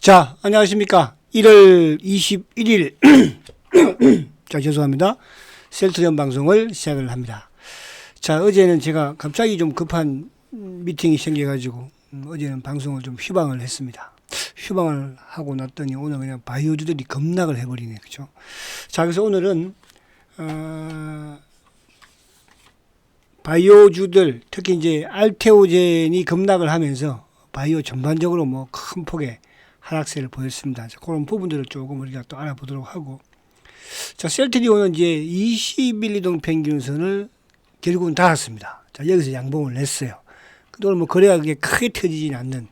자, 안녕하십니까. 1월 21일. 자, 죄송합니다. 셀트리온 방송을 시작을 합니다. 자, 어제는 제가 갑자기 좀 급한 미팅이 생겨가지고, 어제는 방송을 좀 휴방을 했습니다. 휴방을 하고 났더니 오늘 그냥 바이오주들이 급락을 해버리네. 그죠? 자, 그래서 오늘은, 바이오주들, 특히 이제 알테오젠이 급락을 하면서 바이오 전반적으로 뭐 큰 폭의 하락세를 보였습니다. 그런 부분들을 조금 우리가 또 알아보도록 하고. 자, 셀트리온은 이제 20일 이동 평균선을 결국은 닿았습니다. 자, 여기서 양봉을 냈어요. 그동안 뭐 거래가 그게 크게 터지진 않는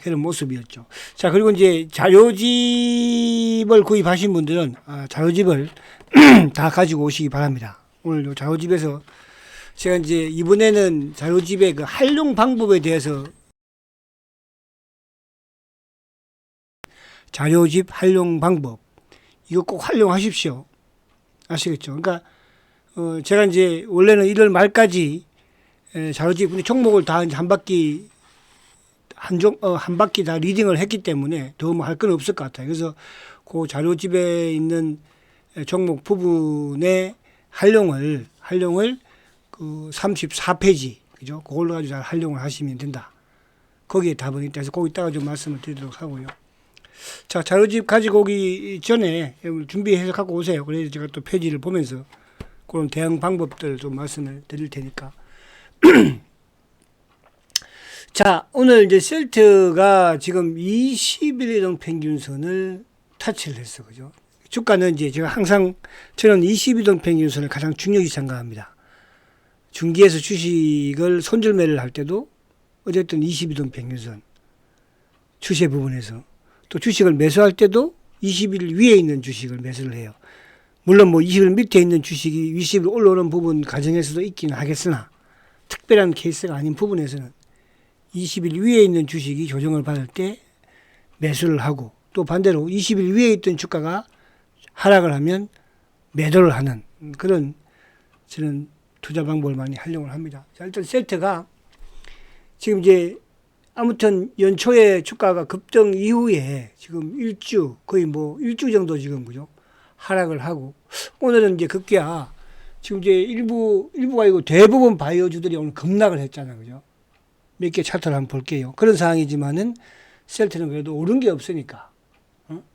그런 모습이었죠. 자, 그리고 이제 자료집을 구입하신 분들은 자료집을 다 가지고 오시기 바랍니다. 오늘 요 자료집에서 제가 이제 이번에는 자료집의 그 활용 방법에 대해서 자료집 활용 방법 이거 꼭 활용하십시오. 아시겠죠? 그러니까 제가 이제 원래는 1월 말까지 자료집 종목을 다 한 바퀴 한 바퀴 다 리딩을 했기 때문에 더 뭐 할 건 없을 것 같아요. 그래서 그 자료집에 있는 종목 부분의 활용을 그 34페이지 그죠? 그걸로 가지고 잘 활용을 하시면 된다. 거기에 답은 있다 해서 거기다가 좀 말씀을 드리도록 하고요. 자, 자료집 가지고 오기 전에 준비해서 갖고 오세요. 그래서 제가 또 페이지를 보면서 그런 대응 방법들 좀 말씀을 드릴 테니까. 자, 오늘 이제 셀트가 지금 20일 이동 평균선을 타치를 했어. 그죠? 주가는 이제 제가 항상 저는 20일 이동 평균선을 가장 중요히 생각합니다. 중기에서 주식을 손절매를 할 때도 어쨌든 20일 이동 평균선 추세 부분에서 또 주식을 매수할 때도 20일 위에 있는 주식을 매수를 해요. 물론 뭐 20일 밑에 있는 주식이 20일 올라오는 부분 가정에서도 있기는 하겠으나 특별한 케이스가 아닌 부분에서는 20일 위에 있는 주식이 조정을 받을 때 매수를 하고 또 반대로 20일 위에 있던 주가가 하락을 하면 매도를 하는 그런 저는 투자 방법을 많이 활용을 합니다. 자, 일단 셀트가 지금 이제 아무튼 연초에 주가가 급등 이후에 지금 거의 뭐 일주 정도 지금 그죠? 하락을 하고 오늘은 이제 급기야 지금 이제 일부가 아니고 대부분 바이오주들이 오늘 급락을 했잖아요. 그죠? 몇 개 차트를 한번 볼게요. 그런 상황이지만은 셀트는 그래도 오른 게 없으니까,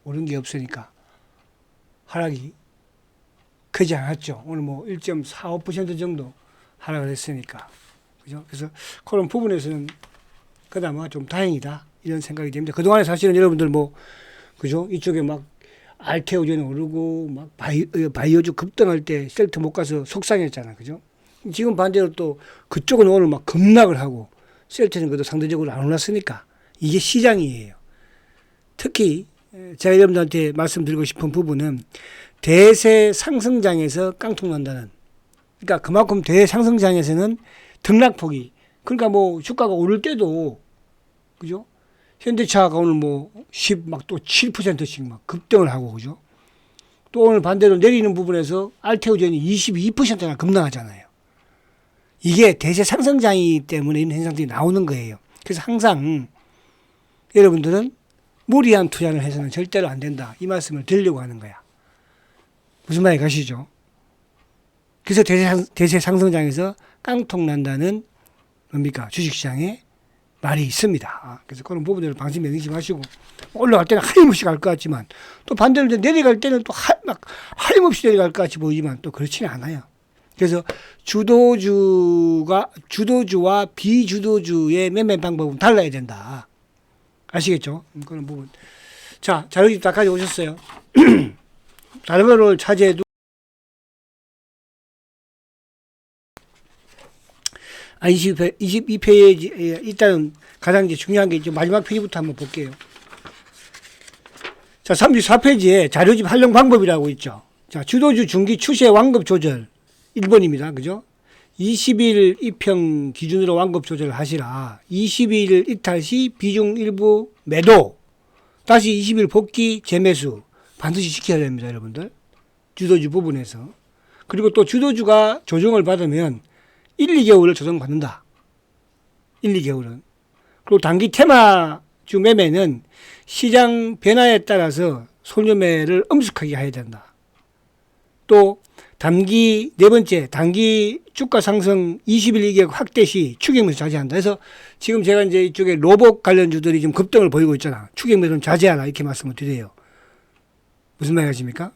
오른 게 없으니까 하락이 크지 않았죠. 오늘 뭐 1.45% 정도 하락을 했으니까. 그죠? 그래서 그런 부분에서는 그나마 좀 다행이다. 이런 생각이 됩니다. 그동안에 사실은 여러분들 뭐, 그죠? 이쪽에 막 알테오젠 오르고 막 바이오주 급등할 때 셀트 못 가서 속상했잖아. 그죠? 지금 반대로 또 그쪽은 오늘 막 급락을 하고 셀트는 그래도 상대적으로 안 올랐으니까 이게 시장이에요. 특히 제가 여러분들한테 말씀드리고 싶은 부분은 대세 상승장에서 깡통 난다는 그러니까 그만큼 대상승장에서는 등락폭이 그러니까 뭐 주가가 오를 때도 그죠? 현대차가 오늘 뭐 10 또 7%씩 막 급등을 하고 그죠? 또 오늘 반대로 내리는 부분에서 알테오젠이 22%나 급락하잖아요. 이게 대세 상승장이기 때문에 이런 현상들이 나오는 거예요. 그래서 항상 여러분들은 무리한 투자를 해서는 절대로 안 된다. 이 말씀을 드리려고 하는 거야. 무슨 말이 가시죠? 그래서 대세 상승장에서 깡통 난다는 뭡니까? 주식시장에 말이 있습니다. 그래서 그런 부분들을 방심에 넣지 마시고 올라갈 때는 하림없이 갈 것 같지만 또 반대로 내려갈 때는 또 막 하림없이 내려갈 것 같이 보이지만 또 그렇지는 않아요. 그래서 주도주와 비주도주의 매매 방법은 달라야 된다. 아시겠죠? 그런 부분. 자, 자료집 다 가져오셨어요. 다른 거를 차지해도 22페이지, 일단은 가장 이제 중요한 게 이제 마지막 페이지부터 한번 볼게요. 자, 34페이지에 자료집 활용 방법이라고 있죠. 자, 주도주 중기 추세 완급 조절 1번입니다. 그죠? 20일 입형 기준으로 완급 조절을 하시라. 20일 이탈 시 비중 일부 매도. 다시 20일 복귀 재매수. 반드시 지켜야 됩니다, 여러분들. 주도주 부분에서. 그리고 또 주도주가 조정을 받으면 1, 2개월을 조정받는다. 1, 2개월은. 그리고 단기 테마 주 매매는 시장 변화에 따라서 손절매를 엄숙하게 해야 된다. 또 단기 네 번째 단기 주가 상승 20일 이격 확대 시 추격매수 자제한다. 그래서 지금 제가 이제 이쪽에 로봇 관련주들이 좀 급등을 보이고 있잖아. 추격매수는 자제하라 이렇게 말씀을 드려요. 무슨 말이 하십니까?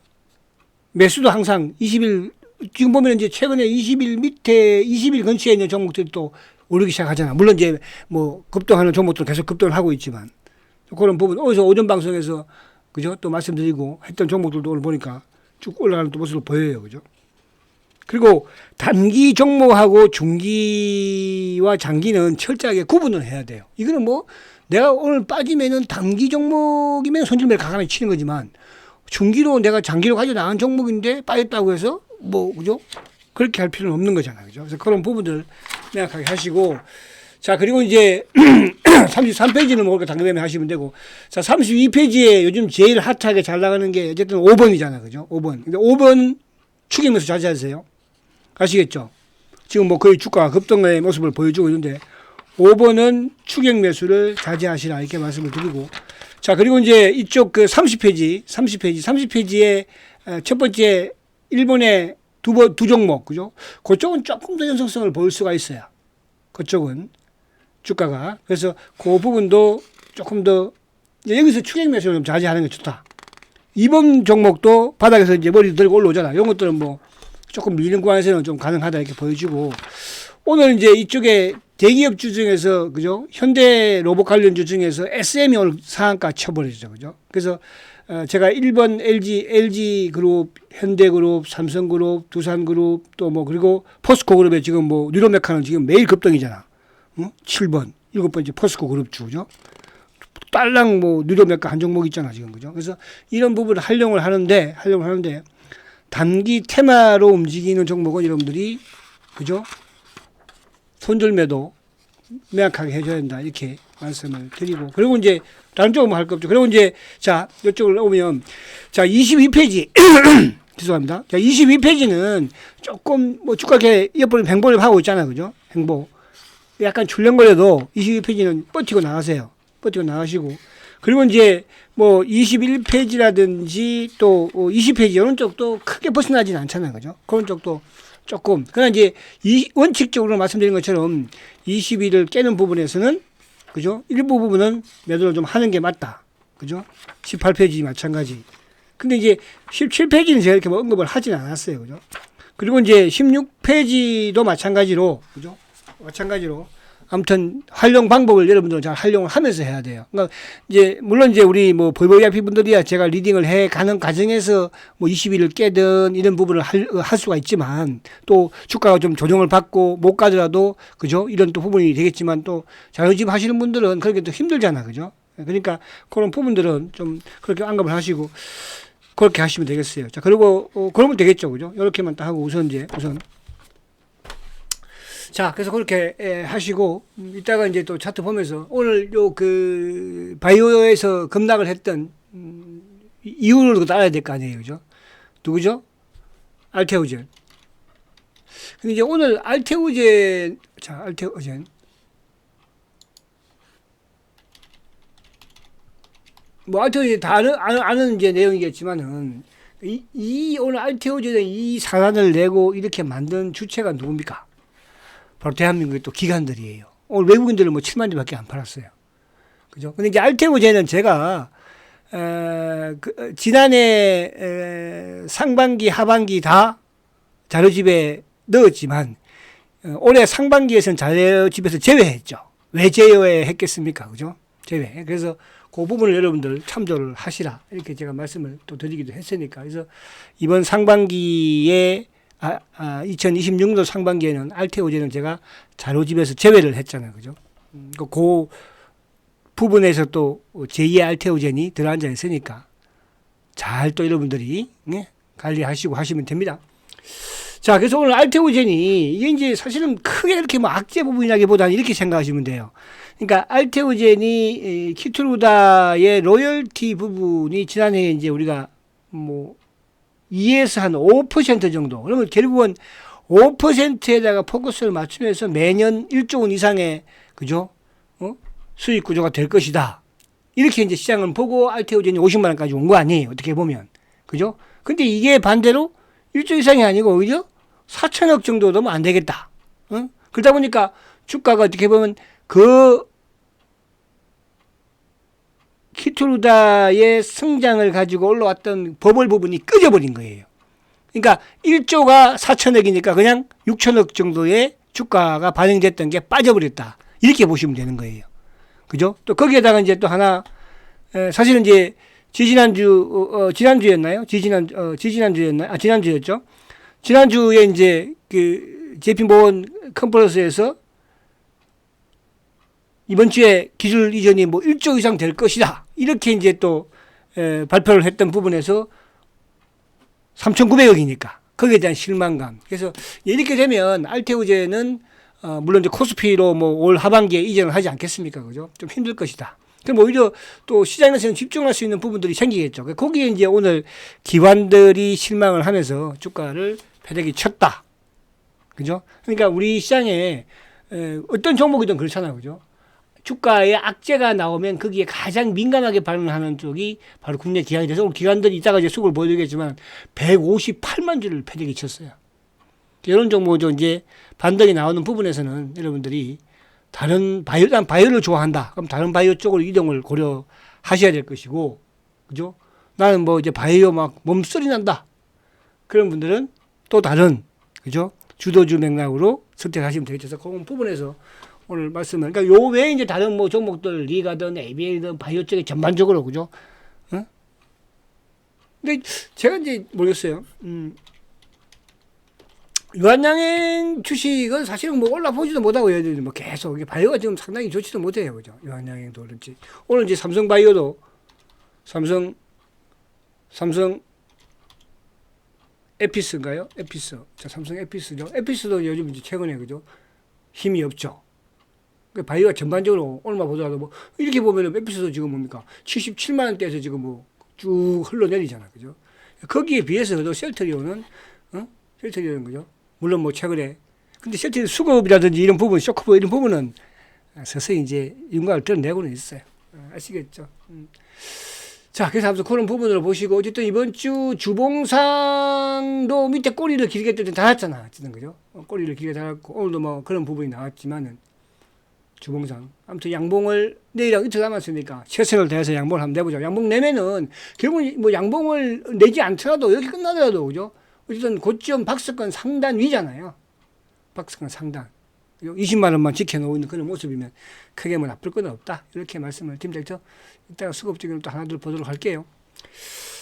매수도 항상 20일 지금 보면 이제 최근에 20일 밑에 20일 근처에 있는 종목들이 또 오르기 시작하잖아. 물론 이제 뭐 급등하는 종목들은 계속 급등을 하고 있지만 그런 부분 어디서 오전 방송에서 그죠? 또 말씀드리고 했던 종목들도 오늘 보니까 쭉 올라가는 또 모습을 보여요. 그죠? 그리고 단기 종목하고 중기와 장기는 철저하게 구분을 해야 돼요. 이거는 뭐 내가 오늘 빠지면은 단기 종목이면 손절매를 과감히 치는 거지만 중기로 내가 장기로 가져 나간 종목인데 빠졌다고 해서 뭐 그죠? 그렇게 할 필요는 없는 거잖아요. 그죠? 그래서 그런 부분들 명확하게 하시고 자, 그리고 이제 33페이지는 모르니까 당근매매 하시면 되고 자, 32페이지에 요즘 제일 핫하게 잘 나가는 게 어쨌든 5번이잖아. 그죠? 5번. 근데 5번 추격매수 자제하세요. 아시겠죠? 지금 뭐 거의 주가가 급등의 모습을 보여주고 있는데 5번은 추격 매수를 자제하시라 이렇게 말씀을 드리고 자, 그리고 이제 이쪽 그 30페이지에 첫 번째 일본의 두 종목 그죠? 그쪽은 조금 더 연속성을 보일 수가 있어요. 그쪽은 주가가 그래서 그 부분도 조금 더 여기서 추격 매수를 좀 자제하는 게 좋다. 이번 종목도 바닥에서 이제 머리 들고 올라오잖아. 이런 것들은 뭐 조금 밀리는 구간에서는 좀 가능하다 이렇게 보여지고 오늘 이제 이쪽에 대기업주 중에서 그죠? 현대 로봇 관련주 중에서 SM이 오늘 상한가 쳐버리죠. 그죠? 그래서 제가 1번 LG 그룹, 현대그룹, 삼성그룹, 두산그룹 또 뭐 그리고 포스코 그룹에 지금 뭐 뉴로메카는 지금 매일 급등이잖아. 7번, 7번째 포스코 그룹주 그죠? 딸랑 뭐 뉴로메카 한 종목 있잖아 지금 그죠? 그래서 이런 부분을 활용을 하는데 단기 테마로 움직이는 종목은 여러분들이 그죠? 손절매도 명확하게 해줘야 된다 이렇게 말씀을 드리고 그리고 이제 다른 쪽은 뭐 할 거 없죠. 그리고 이제 자 이쪽을 오면 자 22페이지 죄송합니다. 자 22페이지는 조금 뭐 주가계 옆으로 횡보를 하고 있잖아요, 그죠? 횡보 약간 출렁거려도 22페이지는 버티고 나가세요. 버티고 나가시고 그리고 이제 뭐 21페이지라든지 또 20페이지 이런 쪽도 크게 벗어나지는 않잖아요, 그죠? 그런 쪽도 조금 그러나 이제 원칙적으로 말씀드린 것처럼 20일을 깨는 부분에서는 그죠? 일부 부분은 매도를 좀 하는 게 맞다. 그죠? 18페이지 마찬가지. 근데 이제 17페이지는 제가 이렇게 뭐 언급을 하진 않았어요. 그죠? 그리고 이제 16페이지도 마찬가지로 그죠? 마찬가지로 아무튼 활용 방법을 여러분들은 잘 활용을 하면서 해야 돼요. 그러니까 이제 물론 이제 우리 뭐 VVIP 분들이야 제가 리딩을 해 가는 과정에서 뭐 20일을 깨든 이런 부분을 할 수가 있지만 또 주가가 좀 조정을 받고 못 가더라도 그죠? 이런 또 부분이 되겠지만 또 자유집 하시는 분들은 그렇게 또 힘들잖아. 그죠? 그러니까 그런 부분들은 좀 그렇게 언급을 하시고 그렇게 하시면 되겠어요. 자, 그리고 그러면 되겠죠. 그죠? 이렇게만 딱 하고 우선 자, 그래서 그렇게 하시고 이따가 이제 또 차트 보면서 오늘 요 그 바이오에서 급락을 했던 이유를 또 알아야 될 거 아니에요, 그죠? 누구죠? 알테오젠. 근데 이제 오늘 알테오젠 뭐 알테오젠 다 아는 이제 내용이겠지만은 이 오늘 알테오젠의 이 사단을 내고 이렇게 만든 주체가 누굽니까? 바로 대한민국의 또 기관들이에요. 오늘 외국인들은 뭐 7만 대밖에 안 팔았어요. 그죠? 근데 이제 알테오젠은 제가, 지난해, 상반기, 하반기 다 자료집에 넣었지만, 올해 상반기에서는 자료집에서 제외했죠. 왜 제외했겠습니까? 그죠? 제외. 그래서 그 부분을 여러분들 참조를 하시라. 이렇게 제가 말씀을 또 드리기도 했으니까. 그래서 이번 상반기에 2026년 상반기에는 알테오젠은 제가 자료집에서 제외를 했잖아요. 그죠? 그 부분에서 또 제2의 알테오젠이 들어앉아 있으니까 잘 또 여러분들이 관리하시고 하시면 됩니다. 자, 그래서 오늘 알테오젠이 이게 이제 사실은 크게 이렇게 뭐 악재 부분이라기보다는 이렇게 생각하시면 돼요. 그러니까 알테오젠이 키트루다의 로열티 부분이 지난해에 이제 우리가 뭐 2에서 한 5% 정도. 그러면 결국은 5%에다가 포커스를 맞추면서 매년 1조 원 이상의, 그죠? 수익 구조가 될 것이다. 이렇게 이제 시장을 보고 알테오젠이 50만 원까지 온 거 아니에요. 어떻게 보면. 그죠? 근데 이게 반대로 1조 이상이 아니고 오히려 4천억 정도 되면 안 되겠다. 응? 그러다 보니까 주가가 어떻게 보면 그 키투르다의 성장을 가지고 올라왔던 버블 부분이 꺼져버린 거예요. 그러니까 1조가 4천억이니까 그냥 6천억 정도의 주가가 반영됐던 게 빠져버렸다. 이렇게 보시면 되는 거예요. 그죠? 또 거기에다가 이제 또 하나, 사실은 이제 지난주였나요? 지난주였나요? 지난주였죠? 지난주에 이제 그 JP모건 컨퍼런스에서 이번 주에 기술 이전이 뭐 1조 이상 될 것이다. 이렇게 이제 또 발표를 했던 부분에서 3,900억이니까 거기에 대한 실망감. 그래서 이렇게 되면 알테오젠은 물론 이제 코스피로 뭐 올 하반기에 이전을 하지 않겠습니까? 그죠? 좀 힘들 것이다. 그럼 오히려 또 시장에서는 집중할 수 있는 부분들이 생기겠죠. 거기에 이제 오늘 기관들이 실망을 하면서 주가를 패대기 쳤다. 그죠? 그러니까 우리 시장에 어떤 종목이든 그렇잖아요. 그죠? 주가에 악재가 나오면 거기에 가장 민감하게 반응하는 쪽이 바로 국내 기관이 돼서 오늘 기관들이 이따가 이제 수급을 보여드리겠지만 158만 주를 패대기 쳤어요. 이런 종목도 이제 반등이 나오는 부분에서는 여러분들이 다른 바이오, 난 바이오를 좋아한다. 그럼 다른 바이오 쪽으로 이동을 고려하셔야 될 것이고, 그죠? 나는 뭐 이제 바이오 막 몸소리 난다. 그런 분들은 또 다른, 그죠? 주도주 맥락으로 선택하시면 되겠죠. 그래서 그런 부분에서 오늘 말씀을, 그러니까 요 외에 이제 다른 뭐 종목들, 리가든, ABA든, 바이오 쪽에 전반적으로, 그죠? 어? 근데 제가 이제 모르겠어요. 유한양행 주식은 사실은 뭐 올라보지도 못하고 얘들이 뭐 계속 바이오가 지금 상당히 좋지도 못해요. 그죠? 유한양행도 그렇지. 오늘 이제 삼성 바이오도 삼성 에피스인가요? 에피스. 자, 삼성 에피스죠. 에피스도 요즘 이제 최근에 그죠? 힘이 없죠. 바이오가 전반적으로 오늘만 보더라도 뭐 이렇게 보면은 에피스도 지금 뭡니까? 77만 원대에서 지금 뭐 쭉 흘러내리잖아. 그죠? 거기에 비해서 그래도 셀트리온은 셀트리온은 그죠? 물론 뭐 최근에 근데 셀트리온 수급이라든지 이런 부분, 쇼크보 이런 부분은 서서히 이제 윤곽을 드러내고는 있어요. 아시겠죠? 자, 그래서 아무튼 그런 부분으로 보시고 어쨌든 이번 주 주봉상도 밑에 꼬리를 길게 달았잖아. 어쨌든 그죠? 꼬리를 길게 달았고 오늘도 뭐 그런 부분이 나왔지만은 주봉상 아무튼 양봉을 내일하고 이틀 남았으니까 최선을 다해서 양봉을 한번 내보자. 양봉 내면은 결국은 뭐 양봉을 내지 않더라도 이렇게 끝나더라도 그죠? 어쨌든 고점 박스권 상단 위잖아요. 박스권 상단. 20만 원만 지켜놓고 있는 그런 모습이면 크게 뭐 나쁠 건 없다. 이렇게 말씀을 드리면서 이따가 수급적인 또 하나 둘 보도록 할게요.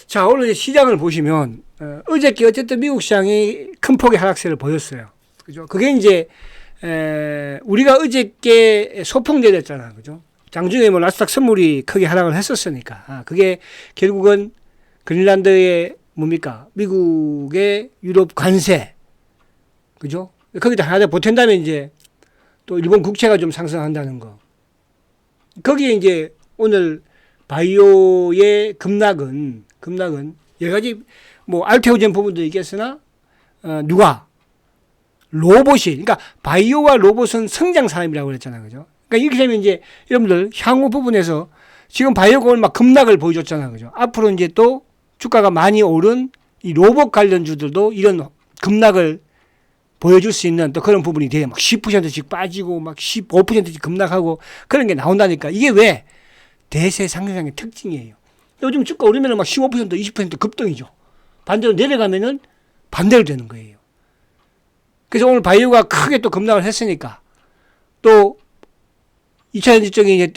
자, 오늘 시장을 보시면 어저께 어쨌든 미국 시장이 큰 폭의 하락세를 보였어요. 그죠? 그게 이제 우리가 어저께 소폭 내렸잖아. 그죠? 장중에 뭐 나스닥 선물이 크게 하락을 했었으니까. 그게 결국은 그린란드의 뭡니까? 미국의 유럽 관세. 그죠? 거기다 하나 더 보탠다면 이제 또 일본 국채가 좀 상승한다는 거. 거기에 이제 오늘 바이오의 급락은 여러 가지 뭐 알테오젠 부분도 있겠으나 누가 로봇이 그러니까 바이오와 로봇은 성장 산업이라고 그랬잖아요. 그죠? 그러니까 이렇게 되면 이제 여러분들 향후 부분에서 지금 바이오가 오늘 막 급락을 보여줬잖아요. 그죠? 앞으로 이제 또 주가가 많이 오른 이 로봇 관련주들도 이런 급락을 보여줄 수 있는 또 그런 부분이 돼요. 막 10%씩 빠지고 막 15%씩 급락하고 그런 게 나온다니까. 이게 왜? 대세 상승장의 특징이에요. 요즘 주가 오르면 막 15% 20% 급등이죠. 반대로 내려가면은 반대로 되는 거예요. 그래서 오늘 바이오가 크게 또 급락을 했으니까 또 2차 전지적인 이제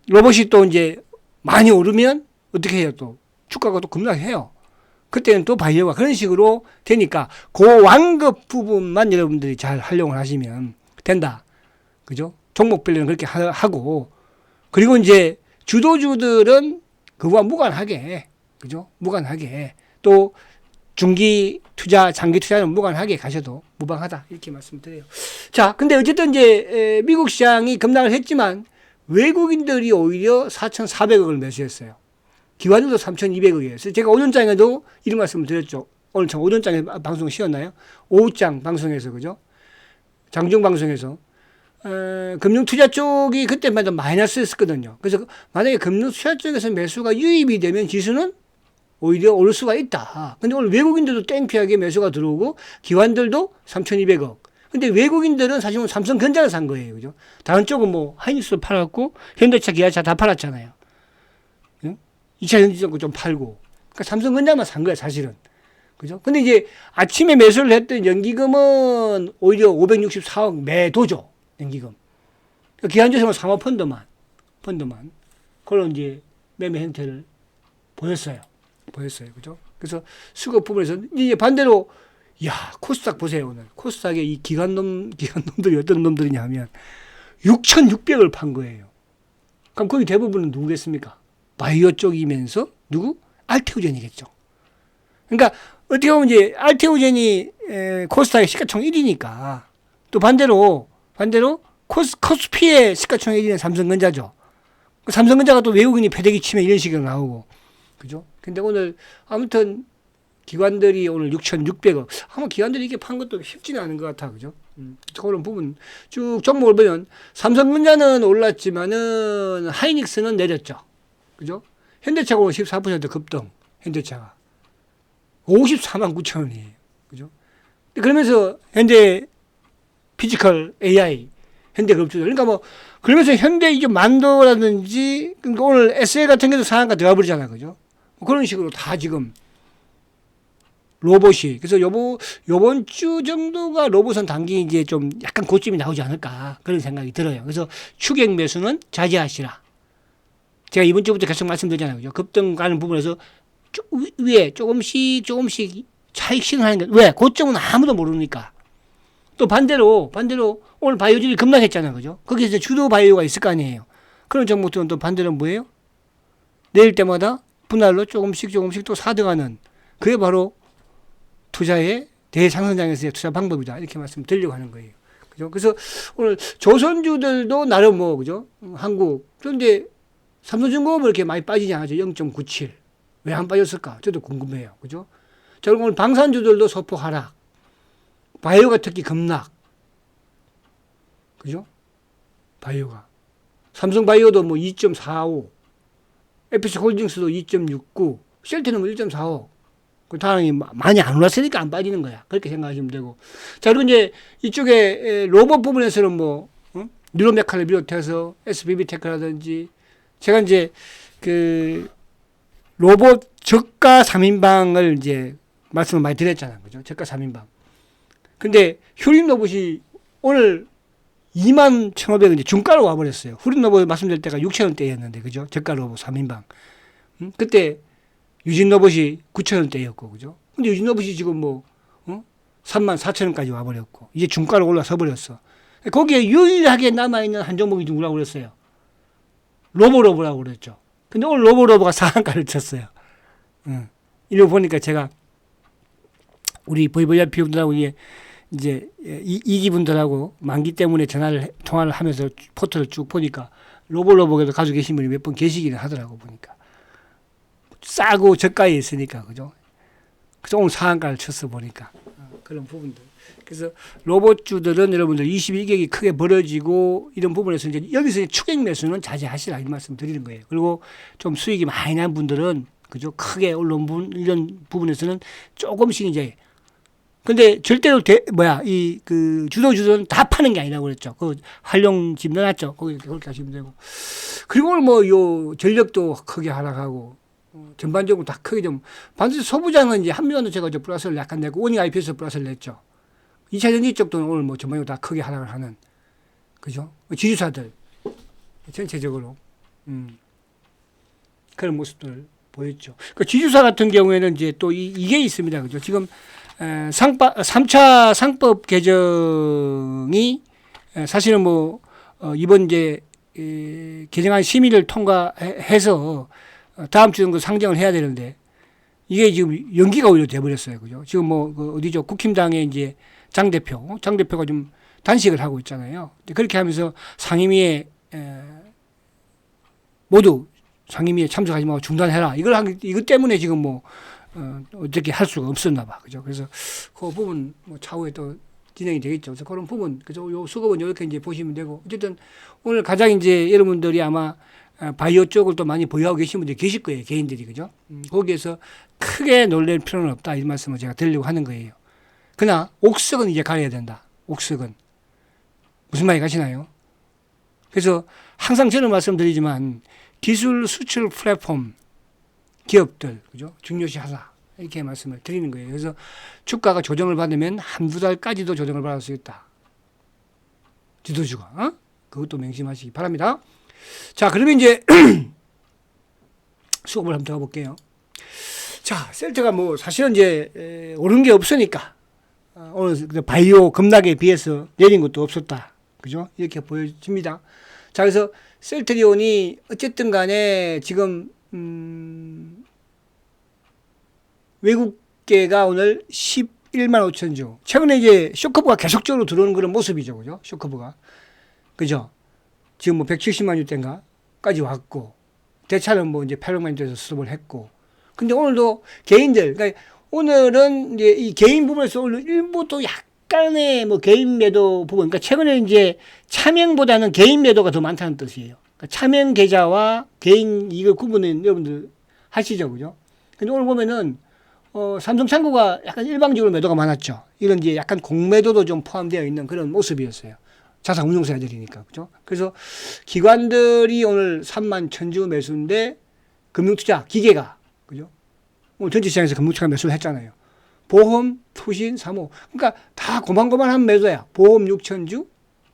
로봇이 또 이제 많이 오르면 어떻게 해요? 또 주가가 또 급락해요. 그때는 또 바이오가 그런 식으로 되니까 그 완급 부분만 여러분들이 잘 활용을 하시면 된다. 그죠? 종목별로는 그렇게 하고 그리고 이제 주도주들은 그와 무관하게 그죠? 무관하게 또 중기 투자, 장기 투자는 무관하게 가셔도 무방하다. 이렇게 말씀드려요. 자, 근데 어쨌든 이제 미국 시장이 급락을 했지만 외국인들이 오히려 4,400억을 매수했어요. 기관들도 3,200억이에요. 제가 오전장에도 이런 말씀을 드렸죠. 오늘 참 오전장에 방송 쉬었나요? 오후장 방송에서, 그죠? 장중 방송에서. 금융투자 쪽이 그때마다 마이너스였었거든요. 그래서 만약에 금융투자 쪽에서 매수가 유입이 되면 지수는 오히려 오를 수가 있다. 근데 오늘 외국인들도 땡피하게 매수가 들어오고 기관들도 3,200억. 근데 외국인들은 사실은 삼성전자를 산 거예요. 그죠? 다른 쪽은 뭐 하이닉스 팔았고 현대차, 기아차 다 팔았잖아요. 응? 2차 전지도 좀 팔고. 그러니까 삼성전자만 산 거야, 사실은. 그죠? 근데 이제 아침에 매수를 했던 연기금은 오히려 564억 매도죠. 연기금. 그러니까 기관조성은 사모펀드만. 그런 이제 매매 형태를 보였어요. 그죠? 그래서 수급 부분에서 이제 반대로 야, 코스닥 보세요, 오늘. 코스닥의 이 기관놈들이 어떤 놈들이냐 하면 6,600을 판 거예요. 그럼 거기 대부분은 누구겠습니까? 바이오 쪽이면서 누구? 알테오젠이겠죠. 그러니까 어떻게 보면 이제 알테오젠이 코스닥의 시가총 1위니까 또 반대로 코스피의 시가총 1위는 삼성전자죠. 삼성전자가 또 외국인이 패대기 치면 이런 식으로 나오고. 그죠? 근데 오늘 아무튼 기관들이 오늘 6,600억. 아마 기관들이 이렇게 판 것도 쉽지는 않은 것 같아. 그죠? 그런 부분 쭉 종목을 보면 삼성전자는 올랐지만은 하이닉스는 내렸죠. 그죠? 현대차가 오늘 14% 급등. 현대차가 54만 9천 원이에요. 그죠? 그러면서 현대 피지컬 AI 현대급주들. 그러니까 뭐 그러면서 현대 이제 만도라든지 그러니까 오늘 SA 같은 게도 상한가 들어가 버리잖아. 그죠? 뭐 그런 식으로 다 지금 로봇이. 그래서 요번 주 정도가 로봇은 단기 이제 좀 약간 고점이 나오지 않을까 그런 생각이 들어요. 그래서 추격 매수는 자제하시라. 제가 이번 주부터 계속 말씀드리잖아요. 그죠? 급등 가는 부분에서 위에 조금씩 차익 실현하는 게 왜? 고점은 아무도 모르니까. 또 반대로 오늘 바이오질이 급락했잖아요. 그죠? 거기서 주도 바이오가 있을 거 아니에요. 그런 종목들은 또 반대로 뭐예요? 내릴 때마다 분할로 조금씩 또 사들어가는 그게 바로 투자의 대상승장에서의 투자 방법이다. 이렇게 말씀드리려고 하는 거예요. 그죠? 그래서 오늘 조선주들도 나름 뭐, 그죠? 한국. 그런데 삼성중공업은 이렇게 많이 빠지지 않았죠. 0.97. 왜 안 빠졌을까? 저도 궁금해요. 그죠? 자, 그럼 오늘 방산주들도 소폭 하락. 바이오가 특히 급락. 그죠? 바이오가. 삼성바이오도 뭐 2.45. 에피스홀딩스도 2.69. 셀트는 뭐 1.45. 그 다음이 많이 안 올랐으니까 안 빠지는 거야. 그렇게 생각하시면 되고. 자, 그리고 이제 이쪽에 로봇 부분에서는 뭐, 뉴로메카를 비롯해서 SBB테크라든지 제가 이제 그 로봇 저가 3인방을 이제 말씀을 많이 드렸잖아요. 그죠? 저가 3인방. 근데 휴림 로봇이 오늘 21,500원 이제 중가로 와버렸어요. 휴림 로봇 말씀드릴 때가 6,000원대였는데, 그죠? 저가 로봇 3인방. 그때 유진 로봇이 9,000원대였고, 그죠? 근데 유진 로봇이 지금 뭐, 34,000원까지 와버렸고, 이제 중가로 올라서 버렸어. 거기에 유일하게 남아있는 한 종목이 누구라고 그랬어요? 로보라고 그랬죠. 근데 오늘 로보가 상한가를 쳤어요. 이러고 보니까 제가 우리 VVIP 분들하고 이제 이기분들하고 만기 때문에 통화를 하면서 포털을 쭉 보니까 로보에도 가지고 계신 분이 몇 분 계시기는 하더라고 보니까. 싸고 저가에 있으니까, 그죠? 그래서 오늘 상한가를 쳤어 보니까. 그런 부분들. 그래서 로봇주들은 여러분들 22개국이 크게 벌어지고 이런 부분에서 이제 여기서 추격 매수는 자제하시라 이 말씀 드리는 거예요. 그리고 좀 수익이 많이 난 분들은 그죠? 크게 올라온 이런 부분에서는 조금씩 이제 근데 절대로 그 주도주들은 다 파는 게 아니라고 그랬죠. 그 활용 집 넣어놨죠. 거기 그렇게 하시면 되고. 그리고 오늘 뭐 요 전력도 크게 하락하고 전반적으로 다 크게 좀 반드시 소부장은 이제 한미원도 제가 플러스를 약간 내고 오닝 IP에서 플러스를 냈죠. 2차 전지 쪽도 오늘 뭐 전반적으로 다 크게 하락을 하는 그죠? 지주사들 전체적으로 그런 모습들을 보였죠. 그 지주사 같은 경우에는 이제 또 이게 있습니다. 그죠? 지금 3차 상법 개정이 사실은 뭐 이번 이제 개정안 심의를 통과해서 다음 주 정도 상정을 해야 되는데 이게 지금 연기가 오히려 돼버렸어요. 그죠? 지금 뭐 어디죠? 국힘당의 이제 장 대표가 좀 단식을 하고 있잖아요. 그렇게 하면서 상임위에 모두 상임위에 참석하지 말고 중단해라. 이것 때문에 지금 어떻게 할 수가 없었나 봐. 그죠? 그래서 그 부분 뭐 차후에 또 진행이 되겠죠. 그래서 그런 부분, 그죠? 요 수급은 이렇게 이제 보시면 되고, 어쨌든 오늘 가장 이제 여러분들이 아마 바이오 쪽을 또 많이 보유하고 계신 분들이 계실 거예요. 개인들이, 그죠? 거기에서 크게 놀랄 필요는 없다. 이 말씀을 제가 드리려고 하는 거예요. 그러나 옥석은 이제 가려야 된다. 옥석은. 무슨 말이 가시나요? 그래서 항상 저는 말씀드리지만 기술 수출 플랫폼 기업들, 그죠? 중요시하다. 이렇게 말씀을 드리는 거예요. 그래서 주가가 조정을 받으면 한두 달까지도 조정을 받을 수 있다. 지도주가. 그것도 명심하시기 바랍니다. 자, 그러면 이제 수급을 한번 들어가 볼게요. 자, 셀트가 뭐 사실은 이제 오른 게 없으니까 오늘 바이오 급락에 비해서 내린 것도 없었다. 그죠? 이렇게 보여집니다. 자, 그래서 셀트리온이 어쨌든 간에 지금 외국계가 오늘 11만 5천 주. 최근에 이제 쇼커브가 계속적으로 들어오는 그런 모습이죠. 그죠? 쇼커브가. 그죠? 지금 뭐 170만 주대인가까지 왔고, 대차는 뭐 이제 800만 주에서 스톱을 했고. 근데 오늘도 개인들, 그러니까 오늘은 이제 이 개인 부분에서 오늘 일부 또 약간의 뭐 개인 매도 부분, 그러니까 최근에 이제 차명보다는 개인 매도가 더 많다는 뜻이에요. 그러니까 차명 계좌와 개인 이거 구분은 여러분들 하시죠. 그죠? 근데 오늘 보면은 삼성창고가 약간 일방적으로 매도가 많았죠. 이런 이제 약간 공매도도 좀 포함되어 있는 그런 모습이었어요. 자산 운용사들이니까. 그죠? 그래서 기관들이 오늘 3만 1,000주 매수인데 금융투자, 기계가. 그죠? 오늘 전체 시장에서 금융투자 매수를 했잖아요. 보험, 투신, 사모. 그러니까 다 고만고만한 매도야. 보험 6,000주,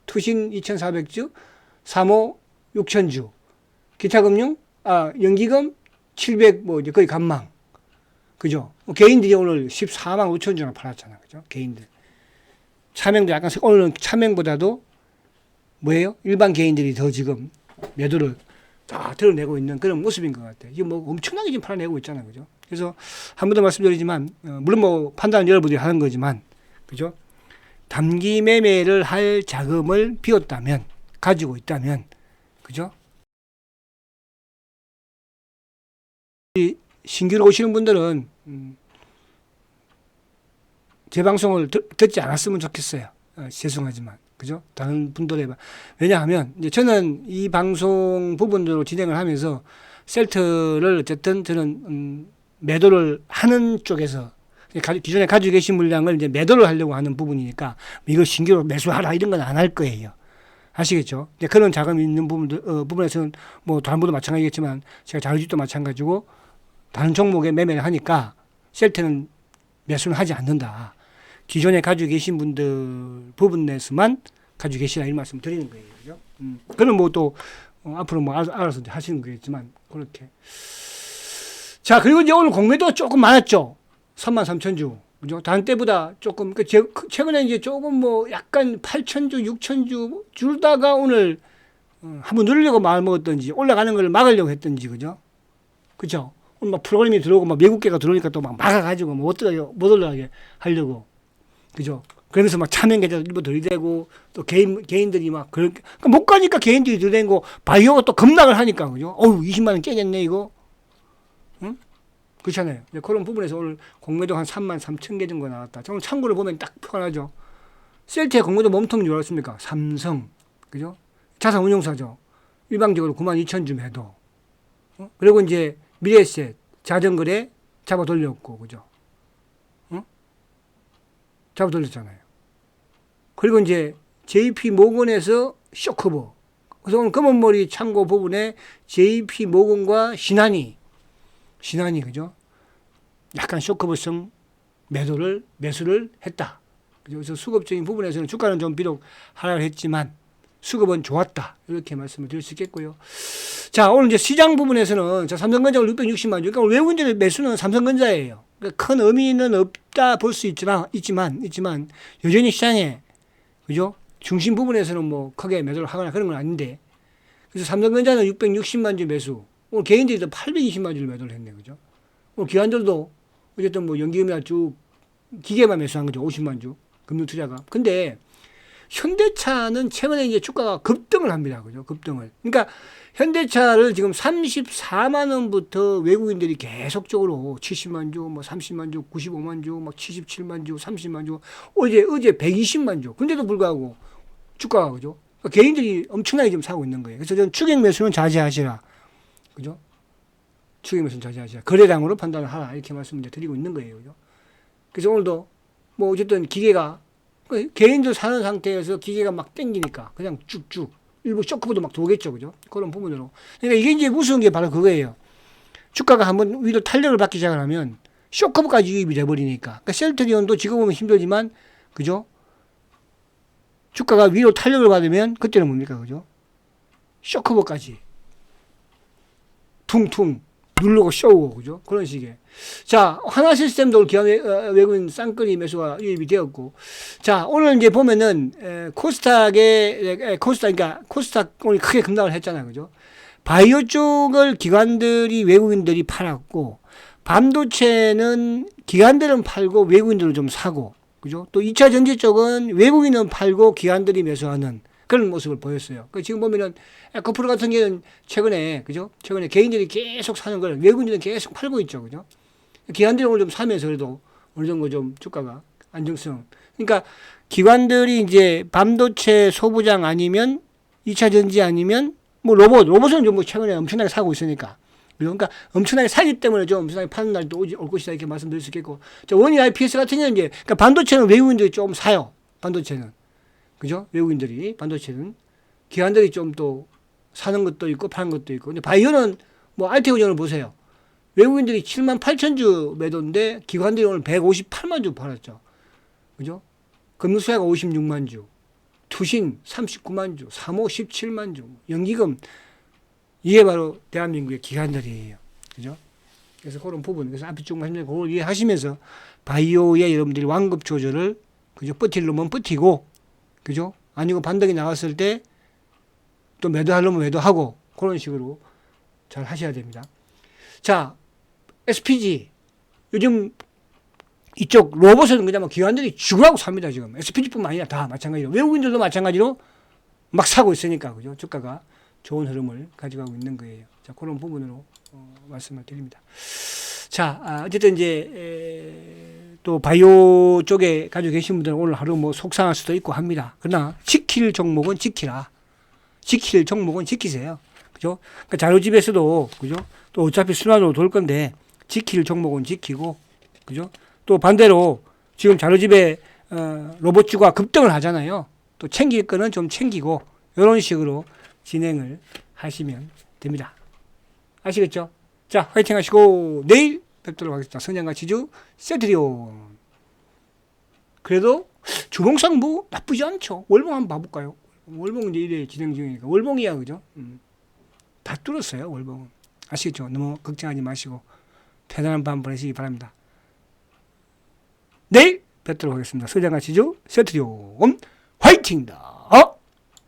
투신 2,400주, 사모 6,000주. 기타 금융, 연기금 700, 뭐 이제 거의 간망. 그죠? 개인들이 오늘 14만 5천 주나 팔았잖아. 그죠? 개인들. 차명도 약간, 오늘은 차명보다도 뭐예요? 일반 개인들이 더 지금 매도를 다 드러내고 있는 그런 모습인 것 같아요. 이게 뭐 엄청나게 지금 팔아내고 있잖아요. 그죠? 그래서 한 번 더 말씀드리지만, 물론 뭐 판단은 여러분들이 하는 거지만, 그죠? 단기 매매를 할 자금을 비웠다면, 가지고 있다면, 그죠? 신규로 오시는 분들은 제 방송을 듣지 않았으면 좋겠어요. 죄송하지만. 그죠? 다른 분들의. 왜냐하면, 이제 저는 이 방송 부분으로 진행을 하면서 셀트를 어쨌든 저는, 매도를 하는 쪽에서 기존에 가지고 계신 물량을 이제 매도를 하려고 하는 부분이니까 이거 신규로 매수하라 이런 건 안 할 거예요. 아시겠죠? 그런 자금이 있는 부분에서는 뭐 다른 분도 마찬가지겠지만 제가 자유주도 마찬가지고 다른 종목에 매매를 하니까 셀트는 매수는 하지 않는다. 기존에 가지고 계신 분들 부분에서만 가지고 계시라 이 말씀 드리는 거예요. 그죠? 그는 뭐 또 앞으로 뭐 알아서 하시는 거겠지만 그렇게. 자, 그리고 이제 오늘 공매도 조금 많았죠. 3만 3천 주. 그죠? 다른 때보다 조금, 최근에 이제 조금 뭐 약간 8천 주, 6천 주 줄다가 오늘 한번 누르려고 마음 먹었던지 올라가는 걸 막으려고 했던지, 그죠? 그죠? 오늘 막 프로그램이 들어오고 막 외국계가 들어오니까 또 막 막아가지고 뭐 못 올라가게 하려고. 그죠? 그러면서 막 차명 계좌 일부 들이대고 또 개인들이 막 그렇게, 그러니까 못 가니까 개인들이 들이대고 바이오가 또 급락을 하니까, 그죠? 20만 원 깨겠네, 이거. 응? 그렇잖아요. 그런 부분에서 오늘 공매도 한 3만 3천 개 정도 나왔다. 오늘 참고를 보면 딱 표현하죠. 셀트의 공매도 몸통이 뭐였습니까? 삼성. 그죠? 자산 운용사죠. 일방적으로 9만 2천 주 매도. 그리고 이제 미래에셋, 자전거래 잡아 돌렸고, 그죠? 잡아 돌렸잖아요. 그리고 이제 JP 모건에서 쇼커버. 그래서 오늘 검은머리 창고 부분에 JP 모건과 신한이, 그죠? 약간 쇼커버성 매수를 했다. 그래서 수급적인 부분에서는 주가는 좀 비록 하락을 했지만 수급은 좋았다. 이렇게 말씀을 드릴 수 있겠고요. 자, 오늘 이제 시장 부분에서는 삼성전자가 660만 주. 그러니까 외국인들의 매수는 삼성전자예요. 그러니까 큰 의미는 없다 볼 수 있지만 여전히 시장에, 그죠? 중심 부분에서는 뭐 크게 매도를 하거나 그런 건 아닌데. 그래서 삼성전자는 660만 주 매수. 오늘 개인들이 또 820만 주를 매도를 했네, 그죠? 오늘 기관들도 어쨌든 뭐 연기금이나 쭉 기계만 매수한 거죠. 50만 주. 금융투자가. 근데 현대차는 최근에 이제 주가가 급등을 합니다. 그죠? 급등을. 그러니까 현대차를 지금 34만 원부터 외국인들이 계속적으로 70만 주, 뭐 30만 주, 95만 주, 막 77만 주, 30만 주, 어제 120만 주. 근데도 불구하고 주가가 그죠? 그러니까 개인들이 엄청나게 지금 사고 있는 거예요. 그래서 저는 추격 매수는 자제하시라. 그죠? 추격 매수는 자제하시라. 거래량으로 판단을 하라. 이렇게 말씀을 드리고 있는 거예요. 그죠? 그래서 오늘도 뭐 어쨌든 기계가 개인들 사는 상태에서 기계가 막 땡기니까 그냥 쭉쭉 일부 쇼크보도 막 도겠죠. 그죠? 그런 부분으로. 그러니까 이게 이제 무서운 게 바로 그거예요. 주가가 한번 위로 탄력을 받기 시작하면 쇼크보까지 유입이 돼버리니까. 그러니까 셀트리온도 지금 보면 힘들지만, 그죠? 주가가 위로 탄력을 받으면 그때는 뭡니까? 그죠? 쇼크보까지 퉁퉁 누르고 쇼고, 그죠? 그런 식의. 자, 하나 시스템도 기관 외국인 쌍끌이 매수가 유입이 되었고. 자, 오늘 이제 보면은, 코스닥, 그러니까 코스닥 오늘 크게 급락을 했잖아요. 그죠? 바이오 쪽을 기관들이 외국인들이 팔았고, 반도체는 기관들은 팔고 외국인들은 좀 사고, 그죠? 또 2차 전지 쪽은 외국인은 팔고 기관들이 매수하는 그런 모습을 보였어요. 지금 보면은 에코프로 같은 경우는 최근에, 그죠? 최근에 개인들이 계속 사는 걸 외국인들은 계속 팔고 있죠. 그죠? 기관들이 오늘 좀 사면서 그래도 어느 정도 좀 주가가 안정성. 그러니까 기관들이 이제 반도체 소부장 아니면 2차 전지 아니면 뭐 로봇은 좀 뭐 최근에 엄청나게 사고 있으니까. 그러니까 엄청나게 사기 때문에 좀 엄청나게 파는 날도 올 것이다 이렇게 말씀드릴 수 있겠고. 원인 IPS 같은 경우는 이제 그러니까 반도체는 외국인들이 좀 사요. 반도체는. 그죠? 외국인들이 반도체는 기관들이 좀 또 사는 것도 있고 파는 것도 있고. 근데 바이오는 뭐 알테오전을 보세요. 외국인들이 7만 8천 주 매도인데 기관들이 오늘 158만 주 팔았죠. 그죠? 금융수혜가 56만 주, 투신 39만 주, 사모 17만 주, 연기금 이게 바로 대한민국의 기관들이에요. 그죠? 그래서 그런 부분, 그래서 앞에 쭉 말씀드린 그걸 이해하시면서 바이오에 여러분들이 완급 조절을 그죠? 버틸 놈은 버티고, 그죠? 아니고 반등이 나왔을 때 또 매도할 놈은 매도하고 그런 식으로 잘 하셔야 됩니다. 자, SPG 요즘 이쪽 로봇은 그냥 기관들이 죽으라고 삽니다. 지금 SPG뿐만 아니라 다 마찬가지로 외국인들도 마찬가지로 막 사고 있으니까 그죠? 주가가 좋은 흐름을 가져가고 있는 거예요. 자, 그런 부분으로 말씀을 드립니다. 자, 어쨌든 이제 또 바이오 쪽에 가지고 계신 분들은 오늘 하루 뭐 속상할 수도 있고 합니다. 그러나 지킬 종목은 지키라. 지킬 종목은 지키세요. 그죠? 그러니까 자료집에서도 그죠? 또 어차피 순환으로 돌 건데 지킬 종목은 지키고, 그죠? 또 반대로 지금 자료집에 로봇주가 급등을 하잖아요. 또 챙길 거는 좀 챙기고 이런 식으로 진행을 하시면 됩니다. 아시겠죠? 자, 화이팅 하시고 내일 뵙도록 하겠습니다. 성장가치주 세트리온. 그래도 주봉상 뭐 나쁘지 않죠. 월봉 한번 봐볼까요? 월봉은 이제 1회 진행 중이니까 월봉이야, 그죠? 다 뚫었어요, 월봉은. 아시겠죠? 너무 걱정하지 마시고 편안한 밤 보내시기 바랍니다. 내일 뵙도록 하겠습니다. 서장가치주 세트리온 화이팅다.